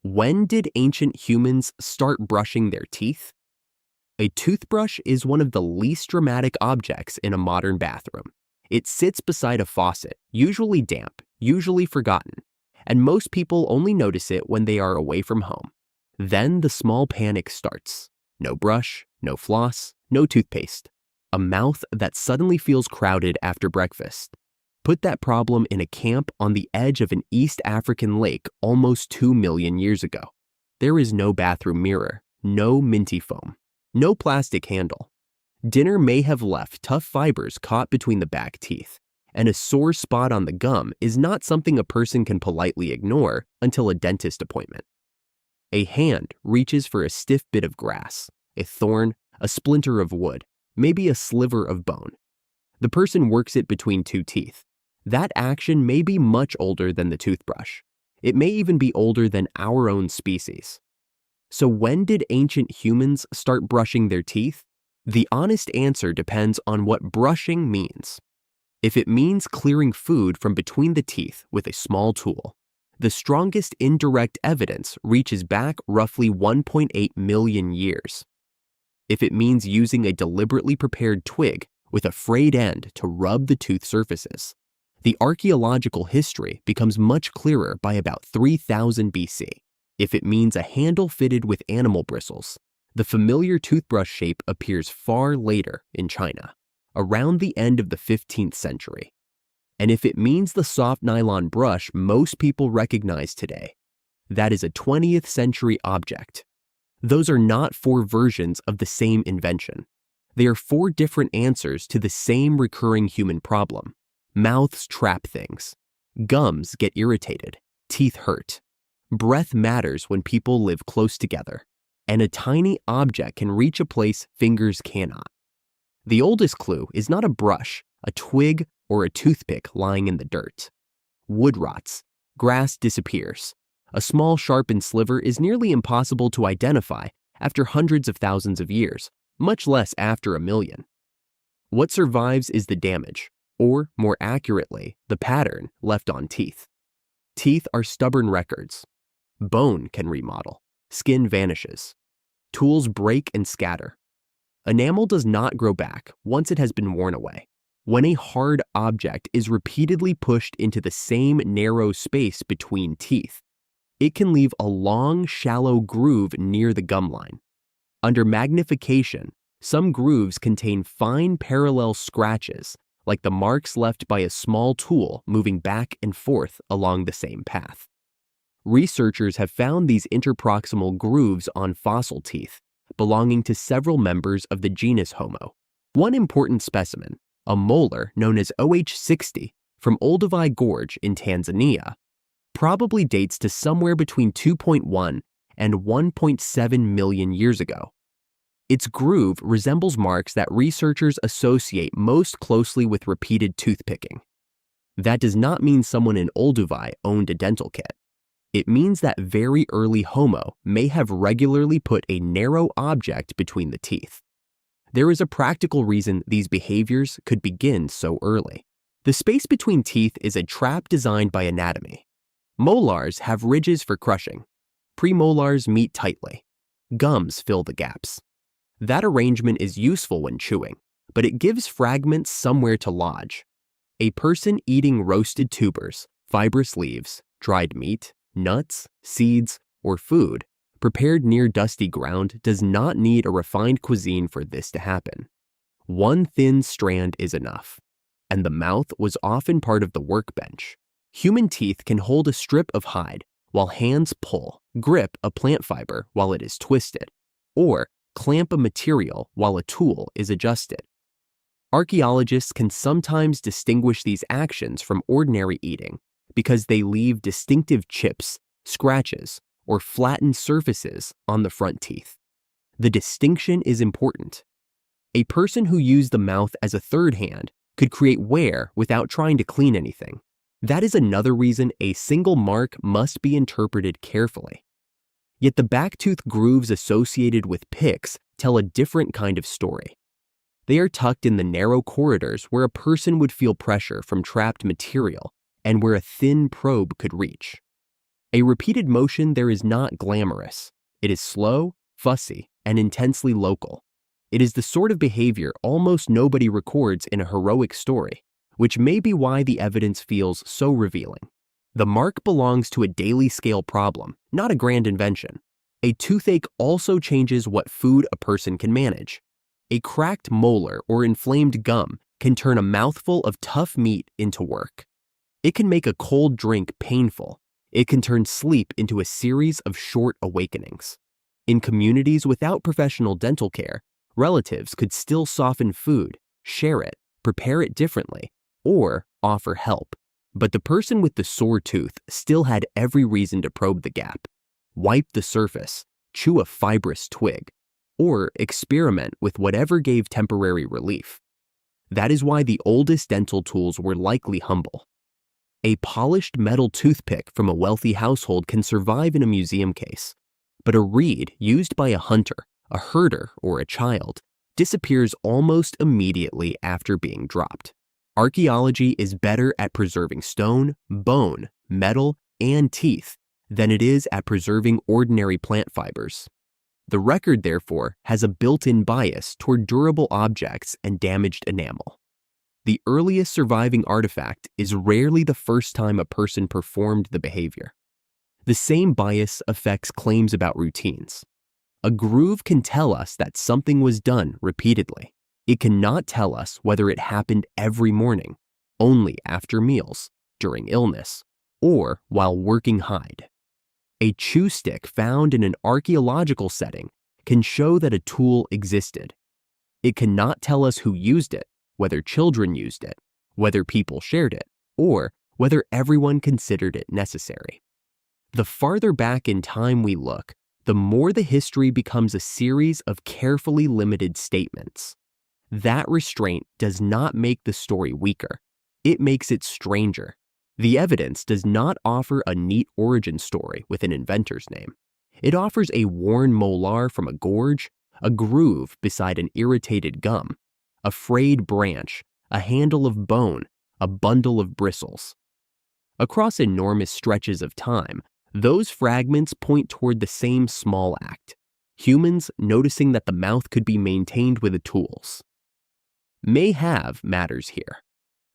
When did ancient humans start brushing their teeth? A toothbrush is one of the least dramatic objects in a modern bathroom. It sits beside a faucet, usually damp, usually forgotten, and most people only notice it when they are away from home. Then the small panic starts. No brush, no floss, no toothpaste. A mouth that suddenly feels crowded after breakfast. Put that problem in a camp on the edge of an East African lake almost 2 million years ago. There is no bathroom mirror, no minty foam, no plastic handle. Dinner may have left tough fibers caught between the back teeth, and a sore spot on the gum is not something a person can politely ignore until a dentist appointment. A hand reaches for a stiff bit of grass, a thorn, a splinter of wood, maybe a sliver of bone. The person works it between two teeth. That action may be much older than the toothbrush. It may even be older than our own species. So when did ancient humans start brushing their teeth? The honest answer depends on what brushing means. If it means clearing food from between the teeth with a small tool, the strongest indirect evidence reaches back roughly 1.8 million years. If it means using a deliberately prepared twig with a frayed end to rub the tooth surfaces, the archaeological history becomes much clearer by about 3000 BC. If it means a handle fitted with animal bristles, the familiar toothbrush shape appears far later in China, around the end of the 15th century. And if it means the soft nylon brush most people recognize today, that is a 20th century object. Those are not 4 versions of the same invention. They are 4 different answers to the same recurring human problem. Mouths trap things. Gums get irritated. Teeth hurt. Breath matters when people live close together. And a tiny object can reach a place fingers cannot. The oldest clue is not a brush, a twig, or a toothpick lying in the dirt. Wood rots. Grass disappears. A small sharpened sliver is nearly impossible to identify after hundreds of thousands of years, much less after a million. What survives is the damage, or more accurately, the pattern left on teeth. Teeth are stubborn records. Bone can remodel. Skin vanishes. Tools break and scatter. Enamel does not grow back once it has been worn away. When a hard object is repeatedly pushed into the same narrow space between teeth, it can leave a long, shallow groove near the gum line. Under magnification, some grooves contain fine parallel scratches, like the marks left by a small tool moving back and forth along the same path. Researchers have found these interproximal grooves on fossil teeth, belonging to several members of the genus Homo. One important specimen, a molar known as OH60 from Olduvai Gorge in Tanzania, probably dates to somewhere between 2.1 and 1.7 million years ago. Its groove resembles marks that researchers associate most closely with repeated toothpicking. That does not mean someone in Olduvai owned a dental kit. It means that very early Homo may have regularly put a narrow object between the teeth. There is a practical reason these behaviors could begin so early. The space between teeth is a trap designed by anatomy. Molars have ridges for crushing. Premolars meet tightly. Gums fill the gaps. That arrangement is useful when chewing, but it gives fragments somewhere to lodge. A person eating roasted tubers, fibrous leaves, dried meat, nuts, seeds, or food prepared near dusty ground does not need a refined cuisine for this to happen. One thin strand is enough, and the mouth was often part of the workbench. Human teeth can hold a strip of hide while hands pull, grip a plant fiber while it is twisted, or clamp a material while a tool is adjusted. Archaeologists can sometimes distinguish these actions from ordinary eating because they leave distinctive chips, scratches, or flattened surfaces on the front teeth. The distinction is important. A person who used the mouth as a third hand could create wear without trying to clean anything. That is another reason a single mark must be interpreted carefully. Yet the back tooth grooves associated with picks tell a different kind of story. They are tucked in the narrow corridors where a person would feel pressure from trapped material and where a thin probe could reach. A repeated motion there is not glamorous. It is slow, fussy, and intensely local. It is the sort of behavior almost nobody records in a heroic story, which may be why the evidence feels so revealing. The mark belongs to a daily scale problem, not a grand invention. A toothache also changes what food a person can manage. A cracked molar or inflamed gum can turn a mouthful of tough meat into work. It can make a cold drink painful. It can turn sleep into a series of short awakenings. In communities without professional dental care, relatives could still soften food, share it, prepare it differently, or offer help. But the person with the sore tooth still had every reason to probe the gap, wipe the surface, chew a fibrous twig, or experiment with whatever gave temporary relief. That is why the oldest dental tools were likely humble. A polished metal toothpick from a wealthy household can survive in a museum case, but a reed used by a hunter, a herder, or a child disappears almost immediately after being dropped. Archaeology is better at preserving stone, bone, metal, and teeth than it is at preserving ordinary plant fibers. The record, therefore, has a built-in bias toward durable objects and damaged enamel. The earliest surviving artifact is rarely the first time a person performed the behavior. The same bias affects claims about routines. A groove can tell us that something was done repeatedly. It cannot tell us whether it happened every morning, only after meals, during illness, or while working hide. A chew stick found in an archaeological setting can show that a tool existed. It cannot tell us who used it, whether children used it, whether people shared it, or whether everyone considered it necessary. The farther back in time we look, the more the history becomes a series of carefully limited statements. That restraint does not make the story weaker. It makes it stranger. The evidence does not offer a neat origin story with an inventor's name. It offers a worn molar from a gorge, a groove beside an irritated gum, a frayed branch, a handle of bone, a bundle of bristles. Across enormous stretches of time, those fragments point toward the same small act: humans noticing that the mouth could be maintained with the tools. May have matters here.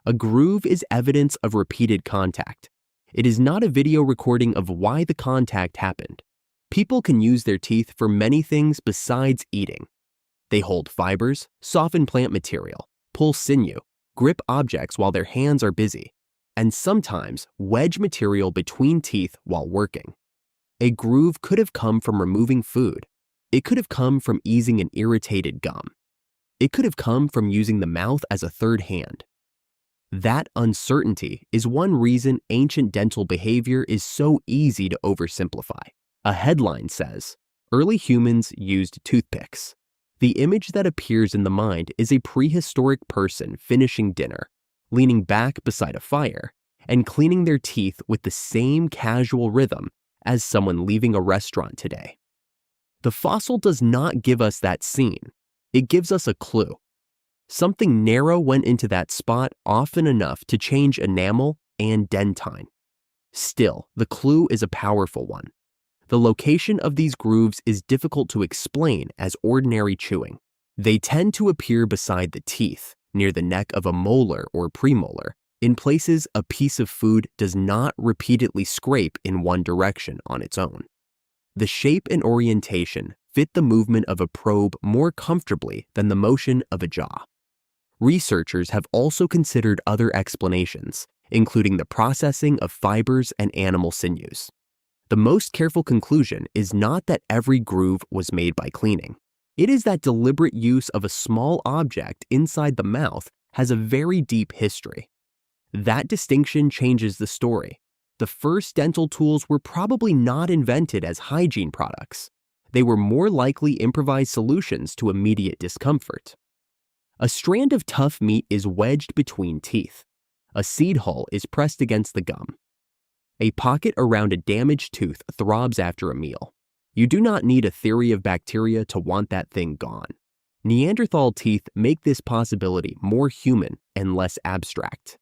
A groove is evidence of repeated contact. It is not a video recording of why the contact happened. People can use their teeth for many things besides eating. They hold fibers, soften plant material, pull sinew, grip objects while their hands are busy, and sometimes wedge material between teeth while working. A groove could have come from removing food. It could have come from easing an irritated gum. It could have come from using the mouth as a third hand. That uncertainty is one reason ancient dental behavior is so easy to oversimplify. A headline says, "Early humans used toothpicks." The image that appears in the mind is a prehistoric person finishing dinner, leaning back beside a fire, and cleaning their teeth with the same casual rhythm as someone leaving a restaurant today. The fossil does not give us that scene. It gives us a clue. Something narrow went into that spot often enough to change enamel and dentine. Still, the clue is a powerful one. The location of these grooves is difficult to explain as ordinary chewing. They tend to appear beside the teeth, near the neck of a molar or premolar, in places a piece of food does not repeatedly scrape in one direction on its own. The shape and orientation fit the movement of a probe more comfortably than the motion of a jaw. Researchers have also considered other explanations, including the processing of fibers and animal sinews. The most careful conclusion is not that every groove was made by cleaning. It is that deliberate use of a small object inside the mouth has a very deep history. That distinction changes the story. The first dental tools were probably not invented as hygiene products. They were more likely improvised solutions to immediate discomfort. A strand of tough meat is wedged between teeth. A seed hull is pressed against the gum. A pocket around a damaged tooth throbs after a meal. You do not need a theory of bacteria to want that thing gone. Neanderthal teeth make this possibility more human and less abstract.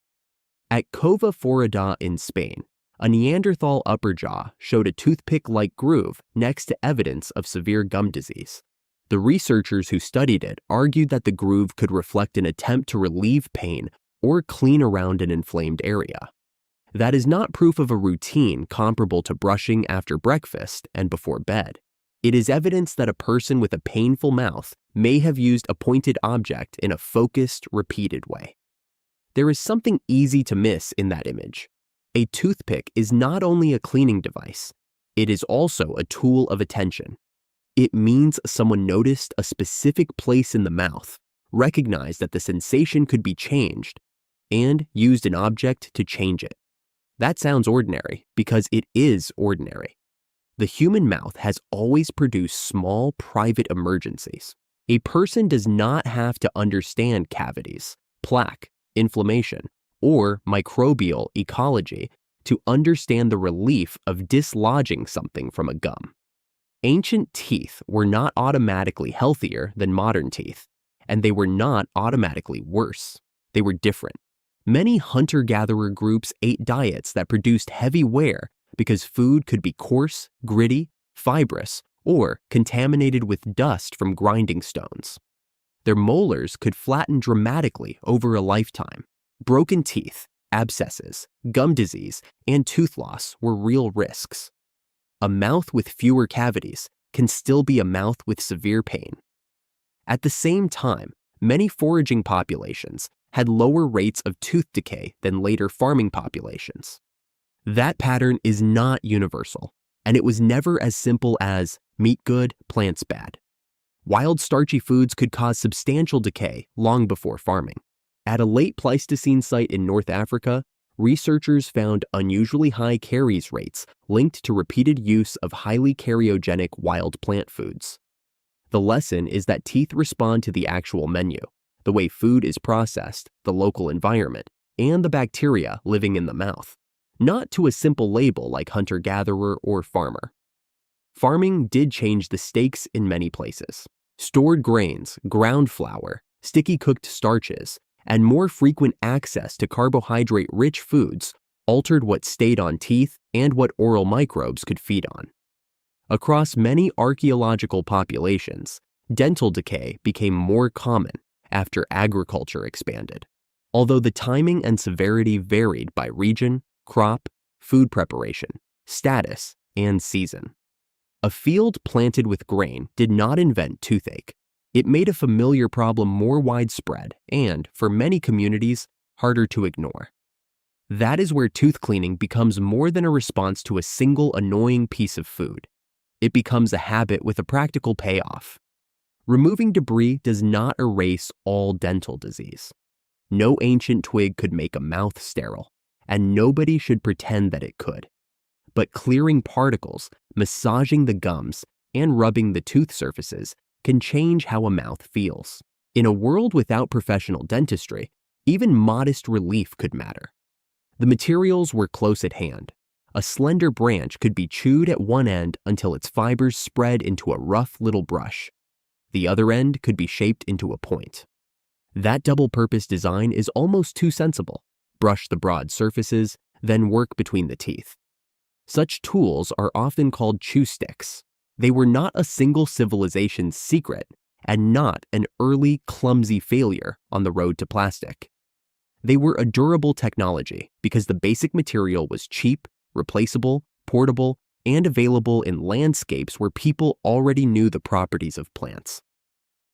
At Cova Forada in Spain, A Neanderthal upper jaw showed a toothpick-like groove next to evidence of severe gum disease. The researchers who studied it argued that the groove could reflect an attempt to relieve pain or clean around an inflamed area. That is not proof of a routine comparable to brushing after breakfast and before bed. It is evidence that a person with a painful mouth may have used a pointed object in a focused, repeated way. There is something easy to miss in that image. A toothpick is not only a cleaning device, it is also a tool of attention. It means someone noticed a specific place in the mouth, recognized that the sensation could be changed, and used an object to change it. That sounds ordinary because it is ordinary. The human mouth has always produced small, private emergencies. A person does not have to understand cavities, plaque, inflammation, or microbial ecology to understand the relief of dislodging something from a gum. Ancient teeth were not automatically healthier than modern teeth, and they were not automatically worse. They were different. Many hunter-gatherer groups ate diets that produced heavy wear because food could be coarse, gritty, fibrous, or contaminated with dust from grinding stones. Their molars could flatten dramatically over a lifetime. Broken teeth, abscesses, gum disease, and tooth loss were real risks. A mouth with fewer cavities can still be a mouth with severe pain. At the same time, many foraging populations had lower rates of tooth decay than later farming populations. That pattern is not universal, and it was never as simple as meat good, plants bad. Wild starchy foods could cause substantial decay long before farming. At a late Pleistocene site in North Africa, researchers found unusually high caries rates linked to repeated use of highly cariogenic wild plant foods. The lesson is that teeth respond to the actual menu, the way food is processed, the local environment, and the bacteria living in the mouth, not to a simple label like hunter-gatherer or farmer. Farming did change the stakes in many places. Stored grains, ground flour, sticky cooked starches, and more frequent access to carbohydrate-rich foods altered what stayed on teeth and what oral microbes could feed on. Across many archaeological populations, dental decay became more common after agriculture expanded, although the timing and severity varied by region, crop, food preparation, status, and season. A field planted with grain did not invent toothache. It made a familiar problem more widespread and, for many communities, harder to ignore. That is where tooth cleaning becomes more than a response to a single annoying piece of food. It becomes a habit with a practical payoff. Removing debris does not erase all dental disease. No ancient twig could make a mouth sterile, and nobody should pretend that it could. But clearing particles, massaging the gums, and rubbing the tooth surfaces can change how a mouth feels. In a world without professional dentistry, even modest relief could matter. The materials were close at hand. A slender branch could be chewed at one end until its fibers spread into a rough little brush. The other end could be shaped into a point. That double-purpose design is almost too sensible. Brush the broad surfaces, then work between the teeth. Such tools are often called chew sticks. They were not a single civilization's secret and not an early, clumsy failure on the road to plastic. They were a durable technology because the basic material was cheap, replaceable, portable, and available in landscapes where people already knew the properties of plants.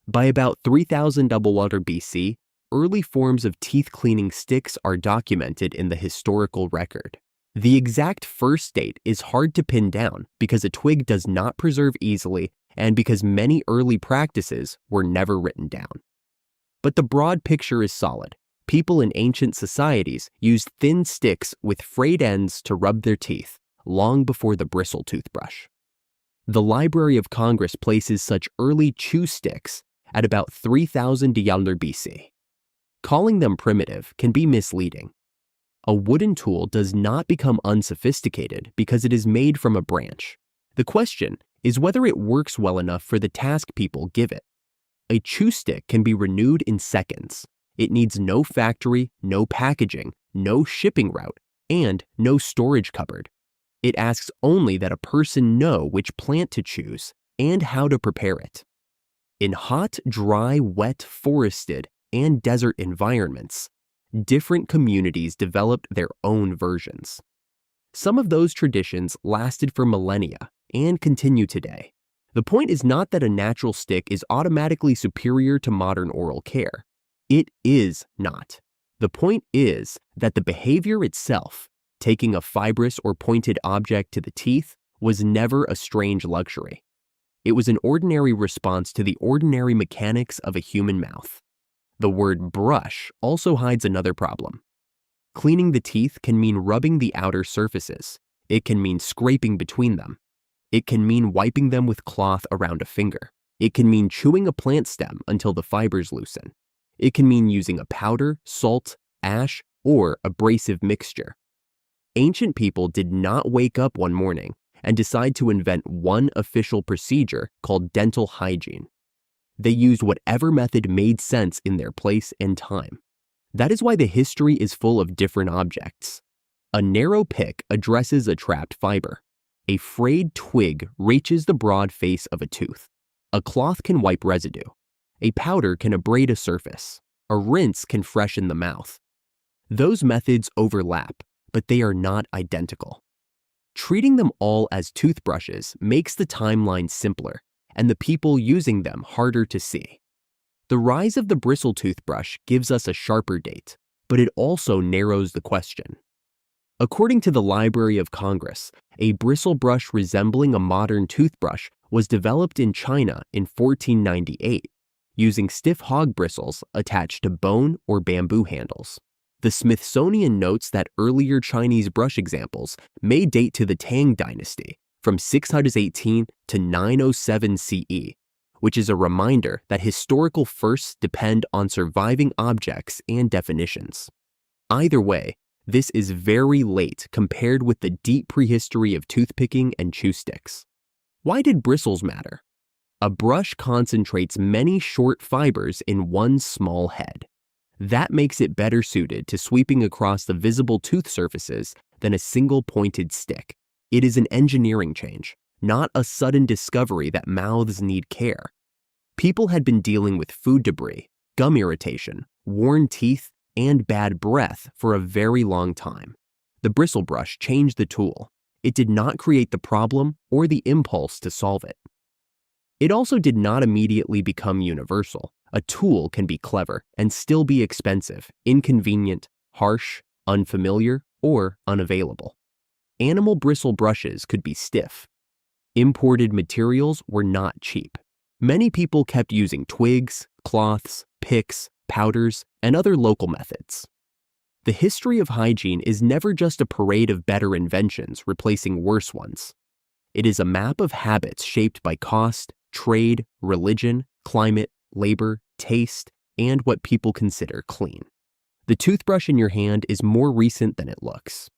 By about 3000 BC, early forms of teeth cleaning sticks are documented in the historical record. The exact first date is hard to pin down because a twig does not preserve easily and because many early practices were never written down. But the broad picture is solid. People in ancient societies used thin sticks with frayed ends to rub their teeth, long before the bristle toothbrush. The Library of Congress places such early chew sticks at about 3000 BC. Calling them primitive can be misleading. A wooden tool does not become unsophisticated because it is made from a branch. The question is whether it works well enough for the task people give it. A chew stick can be renewed in seconds. It needs no factory, no packaging, no shipping route, and no storage cupboard. It asks only that a person know which plant to choose and how to prepare it. In hot, dry, wet, forested, and desert environments, different communities developed their own versions. Some of those traditions lasted for millennia and continue today. The point is not that a natural stick is automatically superior to modern oral care. It is not. The point is that the behavior itself, taking a fibrous or pointed object to the teeth, was never a strange luxury. It was an ordinary response to the ordinary mechanics of a human mouth. The word brush also hides another problem. Cleaning the teeth can mean rubbing the outer surfaces. It can mean scraping between them. It can mean wiping them with cloth around a finger. It can mean chewing a plant stem until the fibers loosen. It can mean using a powder, salt, ash, or abrasive mixture. Ancient people did not wake up one morning and decide to invent one official procedure called dental hygiene. They used whatever method made sense in their place and time. That is why the history is full of different objects. A narrow pick addresses a trapped fiber. A frayed twig reaches the broad face of a tooth. A cloth can wipe residue. A powder can abrade a surface. A rinse can freshen the mouth. Those methods overlap, but they are not identical. Treating them all as toothbrushes makes the timeline simpler and the people using them harder to see. The rise of the bristle toothbrush gives us a sharper date, but it also narrows the question. According to the Library of Congress, a bristle brush resembling a modern toothbrush was developed in China in 1498, using stiff hog bristles attached to bone or bamboo handles. The Smithsonian notes that earlier Chinese brush examples may date to the Tang dynasty from 618 to 907 CE, which is a reminder that historical firsts depend on surviving objects and definitions. Either way, this is very late compared with the deep prehistory of toothpicking and chew sticks. Why did bristles matter? A brush concentrates many short fibers in one small head. That makes it better suited to sweeping across the visible tooth surfaces than a single pointed stick. It is an engineering change, not a sudden discovery that mouths need care. People had been dealing with food debris, gum irritation, worn teeth, and bad breath for a very long time. The bristle brush changed the tool. It did not create the problem or the impulse to solve it. It also did not immediately become universal. A tool can be clever and still be expensive, inconvenient, harsh, unfamiliar, or unavailable. Animal bristle brushes could be stiff. Imported materials were not cheap. Many people kept using twigs, cloths, picks, powders, and other local methods. The history of hygiene is never just a parade of better inventions replacing worse ones. It is a map of habits shaped by cost, trade, religion, climate, labor, taste, and what people consider clean. The toothbrush in your hand is more recent than it looks.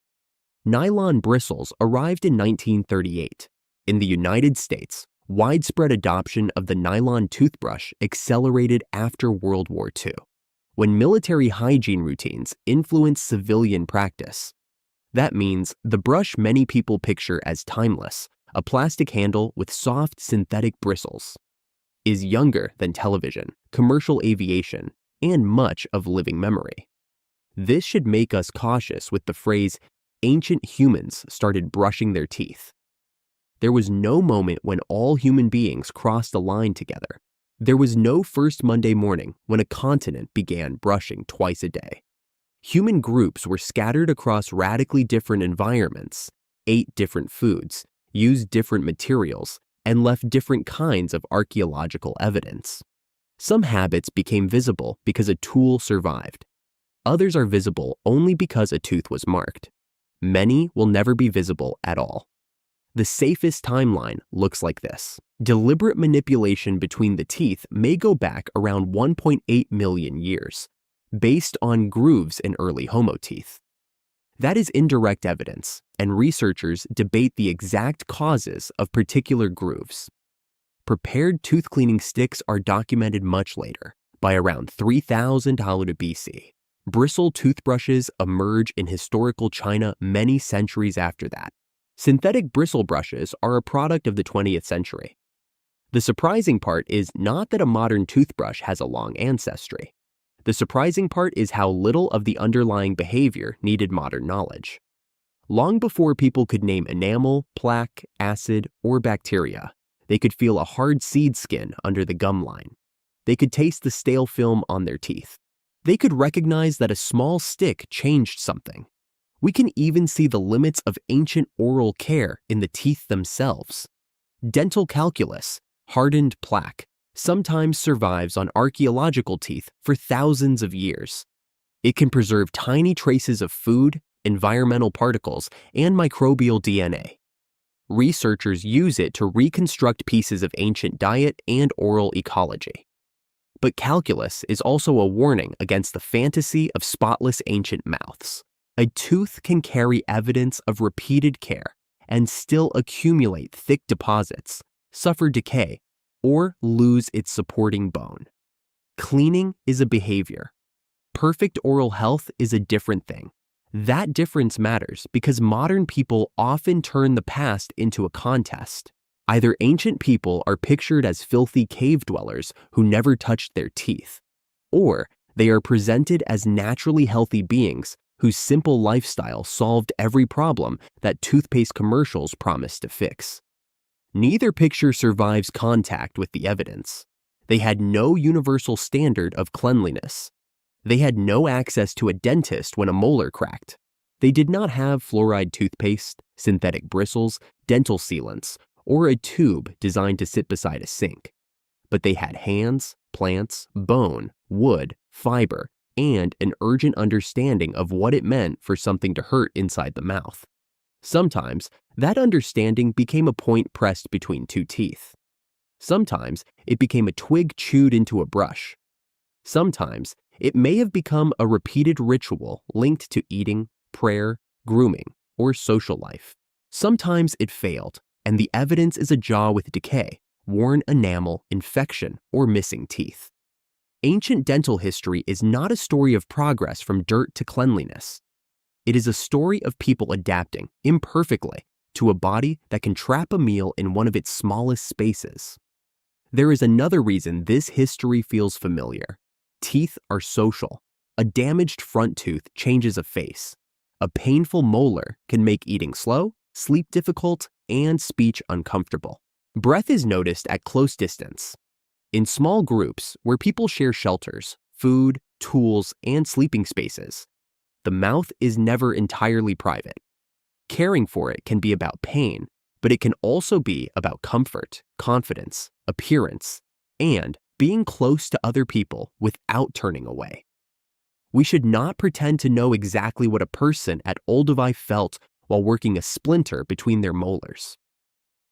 Nylon bristles arrived in 1938. In the United States, widespread adoption of the nylon toothbrush accelerated after World War II, when military hygiene routines influenced civilian practice. That means the brush many people picture as timeless, a plastic handle with soft synthetic bristles, is younger than television, commercial aviation, and much of living memory. This should make us cautious with the phrase, ancient humans started brushing their teeth. There was no moment when all human beings crossed a line together. There was no first Monday morning when a continent began brushing twice a day. Human groups were scattered across radically different environments, ate different foods, used different materials, and left different kinds of archaeological evidence. Some habits became visible because a tool survived. Others are visible only because a tooth was marked. Many will never be visible at all. The safest timeline looks like this. Deliberate manipulation between the teeth may go back around 1.8 million years, based on grooves in early Homo teeth. That is indirect evidence, and researchers debate the exact causes of particular grooves. Prepared tooth cleaning sticks are documented much later, by around 3000 BC. Bristle toothbrushes emerge in historical China many centuries after that. Synthetic bristle brushes are a product of the 20th century. The surprising part is not that a modern toothbrush has a long ancestry. The surprising part is how little of the underlying behavior needed modern knowledge. Long before people could name enamel, plaque, acid, or bacteria, they could feel a hard seed skin under the gum line. They could taste the stale film on their teeth. They could recognize that a small stick changed something. We can even see the limits of ancient oral care in the teeth themselves. Dental calculus, hardened plaque, sometimes survives on archaeological teeth for thousands of years. It can preserve tiny traces of food, environmental particles, and microbial DNA. Researchers use it to reconstruct pieces of ancient diet and oral ecology. But calculus is also a warning against the fantasy of spotless ancient mouths. A tooth can carry evidence of repeated care and still accumulate thick deposits, suffer decay, or lose its supporting bone. Cleaning is a behavior. Perfect oral health is a different thing. That difference matters because modern people often turn the past into a contest. Either ancient people are pictured as filthy cave dwellers who never touched their teeth, or they are presented as naturally healthy beings whose simple lifestyle solved every problem that toothpaste commercials promised to fix. Neither picture survives contact with the evidence. They had no universal standard of cleanliness. They had no access to a dentist when a molar cracked. They did not have fluoride toothpaste, synthetic bristles, dental sealants, or a tube designed to sit beside a sink. But they had hands, plants, bone, wood, fiber, and an urgent understanding of what it meant for something to hurt inside the mouth. Sometimes, that understanding became a point pressed between two teeth. Sometimes, it became a twig chewed into a brush. Sometimes, it may have become a repeated ritual linked to eating, prayer, grooming, or social life. Sometimes it failed, and the evidence is a jaw with decay, worn enamel, infection, or missing teeth. Ancient dental history is not a story of progress from dirt to cleanliness. It is a story of people adapting, imperfectly, to a body that can trap a meal in one of its smallest spaces. There is another reason this history feels familiar. Teeth are social. A damaged front tooth changes a face. A painful molar can make eating slow, sleep difficult, and speech uncomfortable. Breath is noticed at close distance. In small groups where people share shelters, food, tools, and sleeping spaces, the mouth is never entirely private. Caring for it can be about pain, but it can also be about comfort, confidence, appearance, and being close to other people without turning away. We should not pretend to know exactly what a person at Olduvai felt while working a splinter between their molars.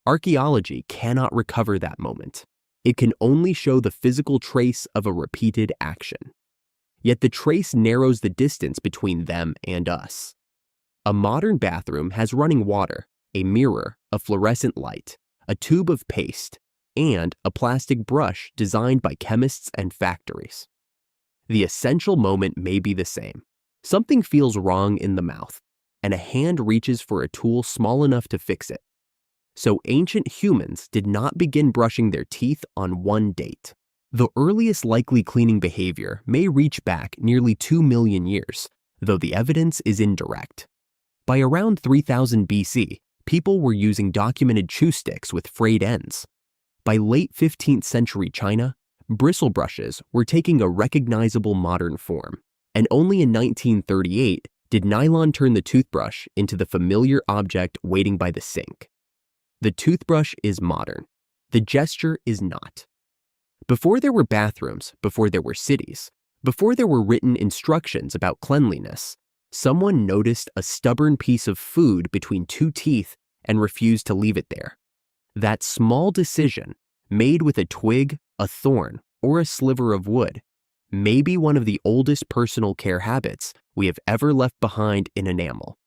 Archaeology cannot recover that moment. It can only show the physical trace of a repeated action. Yet the trace narrows the distance between them and us. A modern bathroom has running water, a mirror, a fluorescent light, a tube of paste, and a plastic brush designed by chemists and factories. The essential moment may be the same. Something feels wrong in the mouth, and a hand reaches for a tool small enough to fix it. So ancient humans did not begin brushing their teeth on one date. The earliest likely cleaning behavior may reach back nearly 2 million years, though the evidence is indirect. By around 3000 BC, people were using documented chew sticks with frayed ends. By late 15th century China, bristle brushes were taking a recognizable modern form, and only in 1938 did nylon turn the toothbrush into the familiar object waiting by the sink. The toothbrush is modern. The gesture is not. Before there were bathrooms, before there were cities, before there were written instructions about cleanliness, someone noticed a stubborn piece of food between two teeth and refused to leave it there. That small decision, made with a twig, a thorn, or a sliver of wood, may be one of the oldest personal care habits we have ever left behind in enamel.